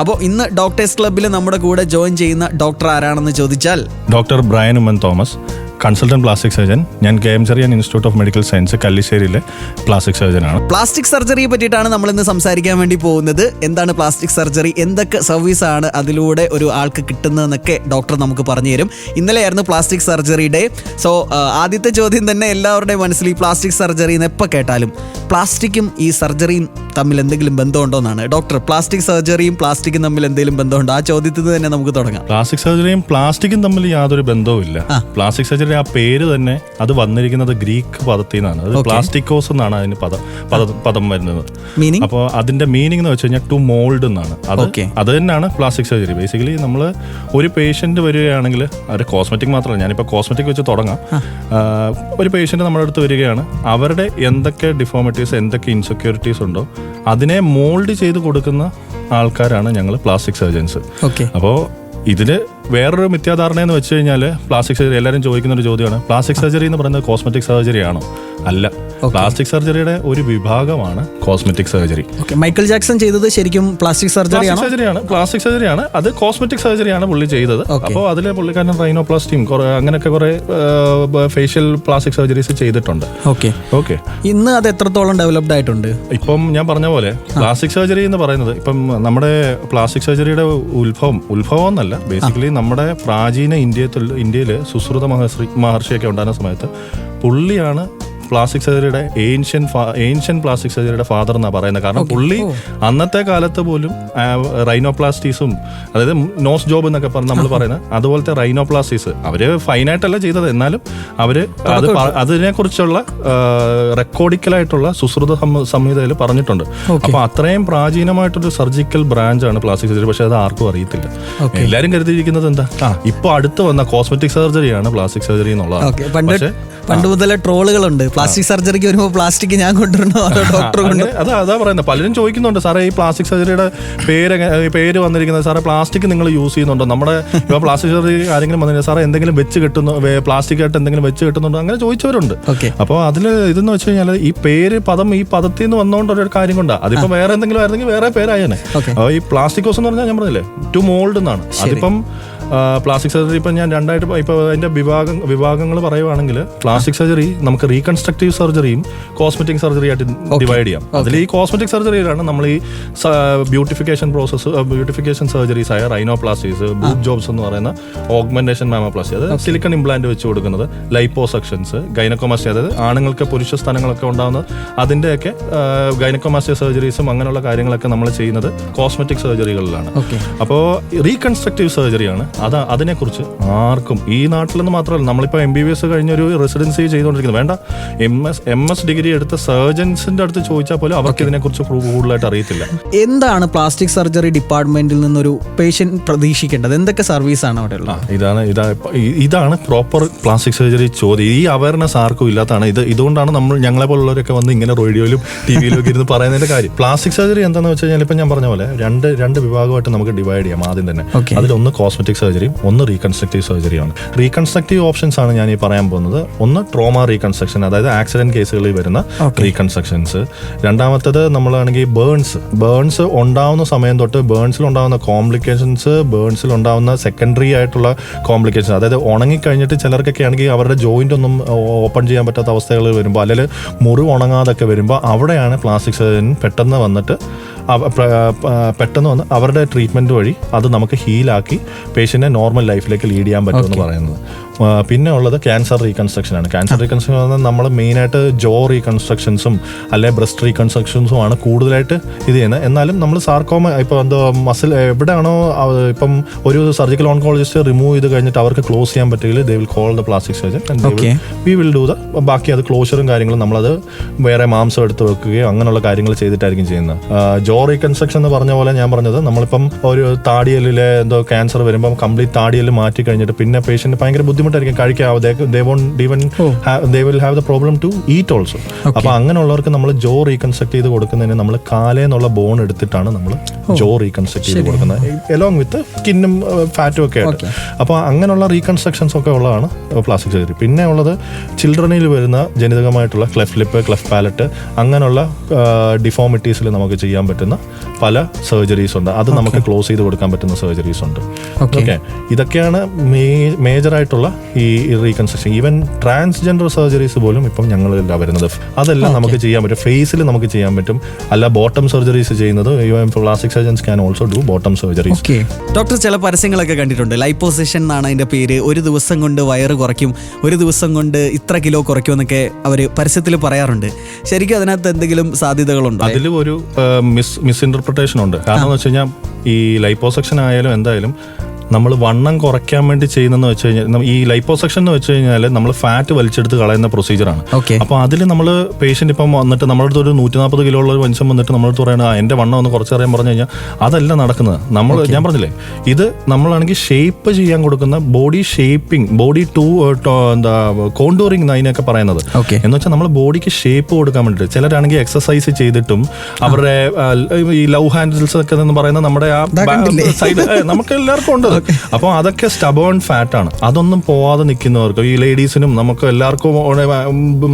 അപ്പോൾ ഇന്ന് ഡോക്ടേഴ്സ് ക്ലബ്ബിൽ നമ്മുടെ കൂടെ ജോയിൻ ചെയ്യുന്ന ഡോക്ടർ ആരാണെന്ന് ചോദിച്ചാൽ doctor Brian Oommen Thomas, consultant plastic surgeon. ഞാൻ KM Cherian institute of medical science കല്ലിശ്ശേരിയിലെ പ്ലാസ്റ്റിക് സർജനാണ്. പ്ലാസ്റ്റിക് സർജറിയെ പറ്റിയിട്ടാണ് നമ്മൾ ഇന്ന് സംസാരിക്കാൻ വേണ്ടി പോകുന്നത്. എന്താണ് പ്ലാസ്റ്റിക് സർജറി, എന്തൊക്കെ സർവീസാണ് അതിലൂടെ ഒരു ആൾക്ക് കിട്ടുന്നതെന്നൊക്കെ ഡോക്ടർ നമുക്ക് പറഞ്ഞു തരും. ഇന്നലെയായിരുന്നു പ്ലാസ്റ്റിക് സർജറി ഡേ. സോ ആദ്യത്തെ ചോദ്യം തന്നെ എല്ലാവരുടെയും മനസ്സിൽ ഈ പ്ലാസ്റ്റിക് സർജറി എന്ന് എപ്പോൾ കേട്ടാലും പ്ലാസ്റ്റിക്കും ഈ സർജറിയും തമ്മിൽ എന്തെങ്കിലും ബന്ധമുണ്ടോ എന്നാണ്. ഡോക്ടർ, പ്ലാസ്റ്റിക് സർജറിയും പ്ലാസ്റ്റിക്കും തമ്മിൽ എന്തെങ്കിലും ബന്ധമുണ്ടോ? ആ ചോദ്യത്തിൽ തന്നെ നമുക്ക് തുടങ്ങാം. പ്ലാസ്റ്റിക് സർജറിയും പ്ലാസ്റ്റിക്കും തമ്മിൽ യാതൊരു ബന്ധവുമില്ല. പ്ലാസ്റ്റിക് സർജറി ആ പേര് തന്നെ അത് വന്നിരിക്കുന്നത് ഗ്രീക്ക് പദത്തിൽ നിന്നാണ്. അത് പ്ലാസ്റ്റിക്കോസ് എന്നാണ് അതിന് പദം വരുന്നത്. അപ്പോൾ അതിന്റെ മീനിങ് എന്ന് വെച്ച് കഴിഞ്ഞാൽ ടു മോൾഡ് എന്നാണ്. അത് തന്നെയാണ് പ്ലാസ്റ്റിക് സർജറി. ബേസിക്കലി നമ്മൾ ഒരു പേഷ്യന്റ് വരികയാണെങ്കിൽ, അത് കോസ്മെറ്റിക് മാത്രമല്ല, ഞാനിപ്പോൾ കോസ്മെറ്റിക് വെച്ച് തുടങ്ങാം. ഒരു പേഷ്യന്റ് നമ്മുടെ അടുത്ത് വരികയാണ്, അവരുടെ എന്തൊക്കെ ഡിഫോമിറ്റീസ്, എന്തൊക്കെ ഇൻസെക്യൂരിറ്റീസ് ഉണ്ടോ അതിനെ മോൾഡ് ചെയ്ത് കൊടുക്കുന്ന ആൾക്കാരാണ് ഞങ്ങൾ പ്ലാസ്റ്റിക് സർജൻസ്. അപ്പോൾ ഇതിന് വേറൊരു മിഥ്യാധാരണ എന്ന് വെച്ച് കഴിഞ്ഞാൽ, പ്ലാസ്റ്റിക് സർജറി എല്ലാവരും ചോദിക്കുന്ന ഒരു ചോദ്യമാണ്, പ്ലാസ്റ്റിക് സർജറി എന്ന് പറയുന്നത് കോസ്മെറ്റിക് സർജറി ആണോ? അല്ല, പ്ലാസ്റ്റിക് സർജറിയുടെ ഒരു വിഭാഗമാണ് കോസ്മെറ്റിക് സർജറി. മൈക്കിൾ ജാക്സൺ ചെയ്തത് ശരിക്കും പ്ലാസ്റ്റിക് സർജറിയാണ്. പ്ലാസ്റ്റിക് സർജറിയാണ്, അത് കോസ്മെറ്റിക് സർജറിയാണ് പുള്ളി ചെയ്തത്. അപ്പോൾ അതിലെ പുള്ളിക്കാരൻ റൈനോപ്ലാസ്റ്റിയും അങ്ങനെയൊക്കെ കുറെ ഫേഷ്യൽ പ്ലാസ്റ്റിക് സർജറീസ് ചെയ്തിട്ടുണ്ട്. ഓക്കെ, ഇന്ന് അത് എത്രത്തോളം ഡെവലപ്ഡ് ആയിട്ടുണ്ട്? ഇപ്പം ഞാൻ പറഞ്ഞ പോലെ പ്ലാസ്റ്റിക് സർജറി എന്ന് പറയുന്നത്, ഇപ്പം നമ്മുടെ പ്ലാസ്റ്റിക് സർജറിയുടെ ഉത്ഭവം എന്നല്ല, ബേസിക്കലി നമ്മുടെ പ്രാചീന ഇന്ത്യയിൽ സുശ്രുത മഹർഷിയൊക്കെ ഉണ്ടാകുന്ന സമയത്ത് പുള്ളിയാണ് പ്ലാസ്റ്റിക് സർജറിയുടെ ഏൻഷ്യൻ പ്ലാസ്റ്റിക് സർജറിയുടെ ഫാദർ എന്നാണ് പറയുന്നത്. കാരണം പുള്ളി അന്നത്തെ കാലത്ത് പോലും റൈനോപ്ലാസ്റ്റീസും, അതായത് നോസ് ജോബ് എന്നൊക്കെ നമ്മൾ പറയുന്നത് അതുപോലത്തെ റൈനോപ്ലാസ്റ്റീസ് അവര് ഫൈനായിട്ടല്ല ചെയ്തത്, എന്നാലും അവര് അതിനെക്കുറിച്ചുള്ള റെക്കോർഡിക്കലായിട്ടുള്ള സുശ്രുത സംഹിതയിൽ പറഞ്ഞിട്ടുണ്ട്. അപ്പൊ അത്രയും പ്രാചീനമായിട്ടൊരു സർജിക്കൽ ബ്രാഞ്ചാണ് പ്ലാസ്റ്റിക് സർജറി. പക്ഷെ അത് ആർക്കും അറിയത്തില്ല. എല്ലാരും കരുതിയിരിക്കുന്നത് എന്താ, ഇപ്പൊ അടുത്ത് വന്ന കോസ്മെറ്റിക് സർജറിയാണ് പ്ലാസ്റ്റിക് സർജറി എന്നുള്ളതാണ്. പണ്ട് മുതലേ ട്രോളുകളുണ്ട്, പ്ലാസ്റ്റിക് സർജറിക്ക് വരുമ്പോൾ പ്ലാസ്റ്റിക് ഞാൻ കൊണ്ടുവരണോ അതോ ഡോക്ടർ കൊണ്ട്? അതാ പറയുന്നത്. പലരും ചോദിക്കുന്നുണ്ട്, സാറേ ഈ പ്ലാസ്റ്റിക് സർജറിയുടെ പേര് വന്നിരിക്കുന്നത്, സാറേ പ്ലാസ്റ്റിക് നിങ്ങൾ യൂസ് ചെയ്യുന്നുണ്ടോ? നമ്മുടെ ഇപ്പോൾ പ്ലാസ്റ്റിക് സർജറി ആരെങ്കിലും വന്നില്ല, സാറേ എന്തെങ്കിലും വെച്ച് കെട്ടുന്നു, പ്ലാസ്റ്റിക് ആയിട്ട് എന്തെങ്കിലും വെച്ച് കെട്ടുന്നുണ്ടോ? അങ്ങനെ ചോദിച്ചവരുണ്ട്. അപ്പോൾ അതിൽ ഇതെന്ന് വെച്ച് കഴിഞ്ഞാൽ ഈ പദത്തിൽ നിന്ന് വന്നുകൊണ്ട് ഒരു കാര്യം കൊണ്ടാണ്. അതിപ്പോൾ വേറെ എന്തെങ്കിലും ആയിരുന്നെങ്കിൽ വേറെ പേരായേനെ. ഈ പ്ലാസ്റ്റിക്കോസ് എന്ന് പറഞ്ഞാൽ ഞാൻ പറഞ്ഞില്ലേ ടു മോൾഡ് എന്നാണ്. അതിപ്പം പ്ലാസ്റ്റിക് സർജറി ഇപ്പം ഞാൻ രണ്ടായിട്ട് ഇപ്പോൾ അതിൻ്റെ വിഭാഗങ്ങൾ പറയുവാണെങ്കിൽ, പ്ലാസ്റ്റിക് സർജറി നമുക്ക് റീകൺസ്ട്രക്റ്റീവ് സർജറിയും കോസ്മെറ്റിക് സർജറി ആയിട്ട് ഡിവൈഡ് ചെയ്യാം. അതിൽ ഈ കോസ്മെറ്റിക് സർജറിയിലാണ് നമ്മൾ ഈ ബ്യൂട്ടിഫിക്കേഷൻ സർജറീസ് ആയ റൈനോപ്ലാസ്റ്റീസ്, ബൂബ് ജോബ്സ് എന്ന് പറയുന്ന ഓഗ്മെന്റേഷൻ മാമോപ്ലാസ്റ്റി, അതായത് സിലിക്കൺ ഇംപ്ലാന്റ് വെച്ച് കൊടുക്കുന്നത്, ലൈപ്പോസെക്ഷൻസ്, ഗൈനക്കോമാസ്റ്റി, അതായത് ആണുങ്ങൾക്ക് പുരുഷ സ്ഥാനങ്ങളൊക്കെ ഉണ്ടാകുന്നത്, അതിൻ്റെയൊക്കെ ഗൈനക്കോമാസ്റ്റി സർജറീസും അങ്ങനെയുള്ള കാര്യങ്ങളൊക്കെ നമ്മൾ ചെയ്യുന്നത് കോസ്മെറ്റിക് സർജറികളിലാണ്. അപ്പോൾ റീകൺസ്ട്രക്റ്റീവ് സർജറിയാണ് അതിനെക്കുറിച്ച് ആർക്കും ഈ നാട്ടിലെന്ന് മാത്രമല്ല, നമ്മളിപ്പോൾ MBBS കഴിഞ്ഞൊരു റെസിഡൻസി ചെയ്തുകൊണ്ടിരിക്കുന്നത്, വേണ്ട MS ഡിഗ്രി എടുത്ത സർജൻസിന്റെ അടുത്ത് ചോദിച്ചാൽ പോലും അവർക്ക് ഇതിനെക്കുറിച്ച് കൂടുതലായിട്ട് അറിയത്തില്ല. എന്താണ് പ്ലാസ്റ്റിക് സർജറി ഡിപ്പാർട്ട്മെന്റിൽ നിന്നൊരു പേഷ്യന്റ് പ്രതീക്ഷിക്കേണ്ടത്? എന്തൊക്കെ സർവീസാണ് അവിടെ ഉള്ളത്? ഇതാണ് പ്രോപ്പർ പ്ലാസ്റ്റിക് സർജറി ചോദ്യം. ഈ അവയർനെസ് ആർക്കും ഇല്ലാത്തതാണ്. ഇതുകൊണ്ടാണ് ഞങ്ങളെ പോലുള്ളവരൊക്കെ വന്ന് ഇങ്ങനെ റേഡിയോയിലും TV-യിലും ഒക്കെ ഇരുന്ന് പറയുന്നതിന്റെ കാര്യം. പ്ലാസ്റ്റിക് സർജറി എന്താണെന്ന് വെച്ച് കഴിഞ്ഞാൽ, ഇപ്പം ഞാൻ പറഞ്ഞ പോലെ രണ്ട് വിഭാഗമായിട്ട് നമുക്ക് ഡിവൈഡ് ചെയ്യാം. ആദ്യം തന്നെ അതിലൊന്ന് കോസ്മെറ്റിക് സർജറിയും ഒന്ന് റീകൺസ്ട്രക്റ്റീവ് സർജറിയാണ്. റീകൺസ്ട്രക്റ്റീവ് ഓപ്ഷൻസ് ആണ് ഞാൻ ഈ പറയാൻ പോകുന്നത്. ഒന്ന് ട്രോമ റീകൺസ്ട്രക്ഷൻ, അതായത് ആക്സിഡന്റ് കേസുകളിൽ വരുന്ന റീകൺസ്ട്രക്ഷൻസ്. രണ്ടാമത്തത് നമ്മളാണെങ്കിൽ ബേൺസ് ഉണ്ടാവുന്ന സമയം തൊട്ട് ബേൺസിൽ ഉണ്ടാവുന്ന കോംപ്ലിക്കേഷൻസ്, ബേൺസിൽ ഉണ്ടാവുന്ന സെക്കൻഡറി ആയിട്ടുള്ള കോംപ്ലിക്കേഷൻസ്, അതായത് ഉണങ്ങിക്കഴിഞ്ഞിട്ട് ചിലർക്കൊക്കെ ആണെങ്കിൽ അവരുടെ ജോയിന്റ് ഒന്നും ഓപ്പൺ ചെയ്യാൻ പറ്റാത്ത അവസ്ഥകൾ വരുമ്പോൾ, അല്ലെങ്കിൽ മുറിവ് ഉണങ്ങാതൊക്കെ വരുമ്പോൾ, അവിടെയാണ് പ്ലാസ്റ്റിക് സർജൻ പെട്ടെന്ന് വന്ന് അവരുടെ ട്രീറ്റ്മെന്റ് വഴി അത് നമുക്ക് ഹീലാക്കി പേഷ്യന്റിനെ നോർമൽ ലൈഫിലേക്ക് ലീഡ് ചെയ്യാൻ പറ്റുമെന്ന് പറയുന്നത്. പിന്നെ ഉള്ളത് ക്യാൻസർ റീകൺസ്ട്രക്ഷൻ ആണ്. ക്യാൻസർ റീകൺസ്ട്രക്ഷൻ പറഞ്ഞാൽ നമ്മൾ മെയിനായിട്ട് ജോ റീകൺസ്ട്രക്ഷൻസും അല്ലെങ്കിൽ ബ്രസ്റ്റ് റീകൺസ്ട്രക്ഷൻസും ആണ് കൂടുതലായിട്ട് ഇത് ചെയ്യുന്നത്. എന്നാലും നമ്മൾ സാർക്കോമ ഇപ്പോൾ എന്തോ മസിൽ എവിടെയാണോ ഇപ്പം ഒരു സർജിക്കൽ ഓൺകോളജിസ്റ്റ് റിമൂവ് ചെയ്ത് കഴിഞ്ഞിട്ട് അവർക്ക് ക്ലോസ് ചെയ്യാൻ പറ്റുമെങ്കിൽ they will call the plastic surgeon and we will do ബാക്കി അത് ക്ലോഷറും കാര്യങ്ങളും നമ്മളത് വേറെ മാംസം എടുത്ത് വെക്കുകയോ അങ്ങനെയുള്ള കാര്യങ്ങൾ ചെയ്തിട്ടായിരിക്കും ചെയ്യുന്നത്. ജോ റീകൺസ്ട്രക്ഷൻ എന്ന് പറഞ്ഞ പോലെ ഞാൻ പറഞ്ഞത്, നമ്മളിപ്പം ഒരു താടിയലിലെ എന്തോ ക്യാൻസർ വരുമ്പം കംപ്ലീറ്റ് താടിയൽ മാറ്റി കഴിഞ്ഞിട്ട് പിന്നെ പേഷ്യന്റ് ഭയങ്കര ബുദ്ധിമുട്ട് ബുദ്ധിമുട്ടായിരിക്കും കഴിക്കാതെ, they will have the problem to eat also. അപ്പൊ അങ്ങനെയുള്ളവർക്ക് നമ്മൾ ജോ റീകൺസ്ട്രക്ട് ചെയ്ത് കൊടുക്കുന്നതിന് നമ്മൾ കാലേന്നുള്ള ബോൺ എടുത്തിട്ടാണ് നമ്മൾ ജോ റീകൺസ്ട്രക്ട് ചെയ്ത് കൊടുക്കുന്നത്, എലോങ് വിത്ത് സ്കിന്നും ഫാറ്റും ഒക്കെ ആയിട്ട്. അപ്പോൾ അങ്ങനെയുള്ള റീകൺസ്ട്രക്ഷൻസ് ഒക്കെ ഉള്ളതാണ് പ്ലാസ്റ്റിക് സർജറി. പിന്നെ ഉള്ളത് ചിൽഡ്രനിൽ വരുന്ന ജനിതകമായിട്ടുള്ള ക്ലെഫ്റ്റ് ലിപ്പ്, ക്ലെഫ്റ്റ് പാലറ്റ്, അങ്ങനെയുള്ള ഡിഫോമിറ്റീസിൽ നമുക്ക് ചെയ്യാൻ പറ്റുന്ന പല സർജറീസ് ഉണ്ട്. അത് നമുക്ക് ക്ലോസ് ചെയ്ത് കൊടുക്കാൻ പറ്റുന്ന സർജറീസ് ഉണ്ട്. ഓക്കെ, ഇതൊക്കെയാണ് മേജറായിട്ടുള്ള ഈ റീകൺസ്ട്രക്ഷൻ. ഈവൻ ട്രാൻസ്ജെൻഡർ സർജറീസ് പോലും ഇപ്പം ഞങ്ങളില്ല വരുന്നത്. അതെല്ലാം നമുക്ക് ചെയ്യാൻ പറ്റും, ഫേസിൽ നമുക്ക് ചെയ്യാൻ പറ്റും. അല്ല ബോട്ടം സർജറീസ് ചെയ്യുന്നത്, plastic surgeons can also do bottom surgeries. Doctor ചില പരസ്യങ്ങളൊക്കെ കണ്ടിട്ടുണ്ട്, ലൈപ്പോസെഷൻ എന്നാണ് അതിന്റെ പേര്. ഒരു ദിവസം കൊണ്ട് വയറ് കുറയ്ക്കും, ഒരു ദിവസം കൊണ്ട് ഇത്ര കിലോ കുറയ്ക്കും എന്നൊക്കെ അവർ പരസ്യത്തിൽ പറയാറുണ്ട്. ശരിക്കും അതിനകത്ത് എന്തെങ്കിലും സാധ്യതകളുണ്ടോ? അതിലും ഒരു മിസ്ഇന്റർപ്രിട്ടേഷൻ ഉണ്ട്. കാരണം എന്ന് വെച്ച് കഴിഞ്ഞാൽ ഈ ലൈപ്പോസെക്ഷൻ ആയാലും എന്തായാലും നമ്മൾ വണ്ണം കുറയ്ക്കാൻ വേണ്ടി ചെയ്യുന്നതെന്ന് വെച്ച് കഴിഞ്ഞാൽ, ഈ ലൈപ്പോസെക്ഷൻ എന്ന് വെച്ച് കഴിഞ്ഞാൽ നമ്മൾ ഫാറ്റ് വലിച്ചെടുത്ത് കളയുന്ന പ്രൊസീജിയറാണ്. അപ്പോൾ അതിൽ നമ്മൾ പേഷ്യന്റ് ഇപ്പം വന്നിട്ട് നമ്മളടുത്ത് ഒരു 140 കിലോ ഉള്ള ഒരു മനുഷ്യൻ വന്നിട്ട് നമ്മളടുത്ത് പറയുന്നത് എൻ്റെ വണ്ണം ഒന്ന് കുറച്ചറിയാൻ പറഞ്ഞു കഴിഞ്ഞാൽ അതല്ല നടക്കുന്നത്. നമ്മൾ ഞാൻ പറഞ്ഞില്ലേ, ഇത് നമ്മളാണെങ്കിൽ ഷേപ്പ് ചെയ്യാൻ കൊടുക്കുന്ന ബോഡി ഷേപ്പിംഗ്, ബോഡി എന്താ കോണ്ടൂറിങ് അതിനൊക്കെ പറയുന്നത്. എന്ന് വെച്ചാൽ നമ്മൾ ബോഡിക്ക് ഷേപ്പ് കൊടുക്കാൻ വേണ്ടിയിട്ട് ചിലരാണെങ്കിൽ എക്സസൈസ് ചെയ്തിട്ടും അവരുടെ ഈ ലവ് ഹാൻഡിൽസ് ഒക്കെ എന്ന് പറയുന്ന നമ്മുടെ ആ സൈഡ് നമുക്ക് എല്ലാവർക്കും ഉണ്ട്. അപ്പോൾ അതൊക്കെ സ്റ്റബേൺ ഫാറ്റ് ആണ്. അതൊന്നും പോവാതെ നിൽക്കുന്നവർക്ക്, ഈ ലേഡീസിനും നമുക്ക് എല്ലാവർക്കും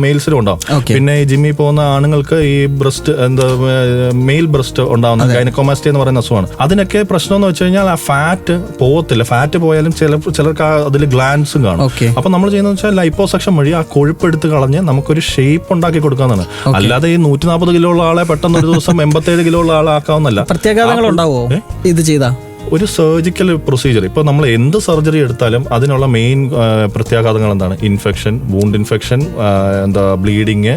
മെയിൽസിനും ഉണ്ടാവും. പിന്നെ ഈ ജിമ്മിൽ പോകുന്ന ആണുങ്ങൾക്ക് ഈ ബ്രസ്റ്റ് എന്താ മെയിൽ ബ്രസ്റ്റ് ഉണ്ടാവുന്ന ഗൈനക്കോമാസ്റ്റി എന്ന് പറയുന്ന അസുഖമാണ്. അതിനൊക്കെ പ്രശ്നം എന്ന് വെച്ച് കഴിഞ്ഞാൽ ആ ഫാറ്റ് പോകത്തില്ല. ഫാറ്റ് പോയാലും ചിലർക്ക് അതിൽ ഗ്ലാൻസും കാണും. അപ്പൊ നമ്മൾ ചെയ്യുന്നത് വെച്ചാൽ ലൈപ്പോസെക്ഷൻ വഴി ആ കൊഴുപ്പ് എടുത്ത് കളഞ്ഞ് നമുക്കൊരു ഷേപ്പ് ഉണ്ടാക്കി കൊടുക്കാന്നാണ്. അല്ലാതെ ഈ 140 കിലോ ഉള്ള ആളെ പെട്ടെന്ന് ഒരു ദിവസം 87 കിലോ ഉള്ള ആളാക്കാവുന്നല്ല. പ്രത്യാഘാതങ്ങൾ ഉണ്ടാവോ ഇത് ചെയ്താ? ഒരു സർജിക്കൽ പ്രൊസീജിയർ, ഇപ്പോൾ നമ്മൾ എന്ത് സർജറി എടുത്താലും അതിനുള്ള മെയിൻ പ്രത്യാഘാതങ്ങൾ എന്താണ്? ഇൻഫെക്ഷൻ, വൂണ്ട് ഇൻഫെക്ഷൻ, എന്താ ബ്ലീഡിങ്,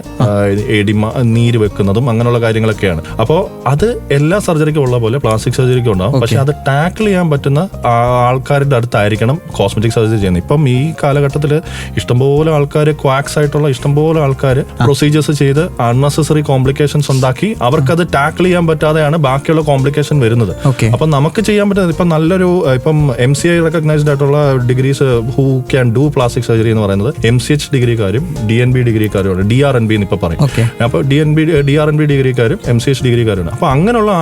എഡിമ, നീര് വെക്കുന്നതും അങ്ങനെയുള്ള കാര്യങ്ങളൊക്കെയാണ്. അപ്പോൾ അത് എല്ലാ സർജറിക്കും ഉള്ള പോലെ പ്ലാസ്റ്റിക് സർജറിക്കും ഉണ്ടാവും. പക്ഷെ അത് ടാക്കിൾ ചെയ്യാൻ പറ്റുന്ന ആൾക്കാരുടെ അടുത്തായിരിക്കണം കോസ്മെറ്റിക് സർജറി ചെയ്യുന്നത്. ഇപ്പം ഈ കാലഘട്ടത്തിൽ ഇഷ്ടംപോലെ ആൾക്കാർ, ക്വാക്സ് ആയിട്ടുള്ള ഇഷ്ടംപോലെ ആൾക്കാർ പ്രൊസീജിയേഴ്സ് ചെയ്ത് അൺനെസസറി കോംപ്ലിക്കേഷൻസ് ഉണ്ടാക്കി അവർക്കത് ടാക്കിൾ ചെയ്യാൻ പറ്റാതെയാണ് ബാക്കിയുള്ള കോംപ്ലിക്കേഷൻ വരുന്നത്. അപ്പം നമുക്ക് ചെയ്യാൻ പറ്റുന്ന ഇപ്പം നല്ലൊരു ഇപ്പം MCI റെക്കഗ്നൈസ്ഡ് ആയിട്ടുള്ള degrees who can do plastic surgery എന്ന് പറയുന്നത് MCH ഡിഗ്രിക്കാരും DNB ഡിഗ്രിക്കാരും, DRNB എന്ന് ഇപ്പൊ പറയും. അപ്പോൾ DRNB ഡിഗ്രിക്കാരും MCH ഡിഗ്രിക്കാരും. അപ്പൊ അങ്ങനെയുള്ള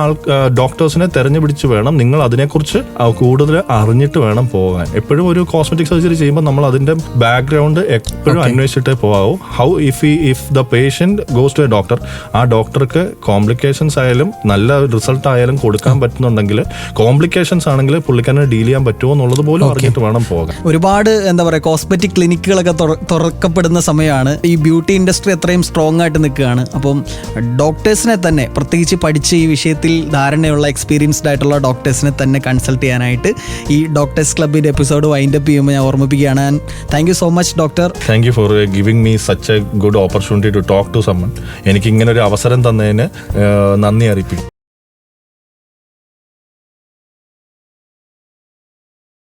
ഡോക്ടേഴ്സിനെ തെരഞ്ഞുപിടിച്ച് വേണം നിങ്ങൾ അതിനെക്കുറിച്ച് കൂടുതൽ അറിഞ്ഞിട്ട് വേണം പോകാൻ. എപ്പോഴും ഒരു കോസ്മെറ്റിക് സർജറി ചെയ്യുമ്പോൾ നമ്മൾ അതിന്റെ ബാക്ക്ഗ്രൗണ്ട് എപ്പോഴും അന്വേഷിച്ചിട്ടേ പോകാവൂ. How if the patient goes to a doctor, ആ ഡോക്ടർക്ക് കോംപ്ലിക്കേഷൻസ് ആയാലും നല്ല റിസൾട്ട് ആയാലും കൊടുക്കാൻ പറ്റുന്നുണ്ടെങ്കിൽ, കോംപ്ലിക്കേഷൻസ് ആണെങ്കിൽ പുള്ളിക്കാരനെ ഡീൽ ചെയ്യാൻ പറ്റുമോ എന്നുള്ളത് പോലും അറിഞ്ഞിട്ട് വേണം പോകാൻ. ഒരുപാട് എന്താ പറയുക കോസ്മെറ്റിക് ക്ലിനിക്കുകളൊക്കെ തുറക്കപ്പെടുന്ന സമയമാണ്. ഈ ബ്യൂട്ടി ഇൻഡസ്ട്രി അത്രയും സ്ട്രോങ് ആയിട്ട് നിൽക്കുകയാണ്. അപ്പം ഡോക്ടേഴ്സിനെ തന്നെ, പ്രത്യേകിച്ച് പഠിച്ച് ഈ വിഷയത്തിൽ ധാരണയുള്ള എക്സ്പീരിയൻസ്ഡ് ആയിട്ടുള്ള ഡോക്ടേഴ്സിനെ തന്നെ കൺസൾട്ട് ചെയ്യാനായിട്ട് ഈ ഡോക്ടേഴ്സ് ക്ലബിന്റെ എപ്പിസോഡ് വൈൻഡ് അപ്പ് ചെയ്യുമ്പോൾ ഞാൻ ഓർമ്മിപ്പിക്കുകയാണ്. Thank you so much doctor. Thank you for giving me such a good opportunity to talk to summon. എനിക്ക് ഇങ്ങനെ ഒരു അവസരം തന്നതിന് നന്ദി അറിയിപ്പിക്കും.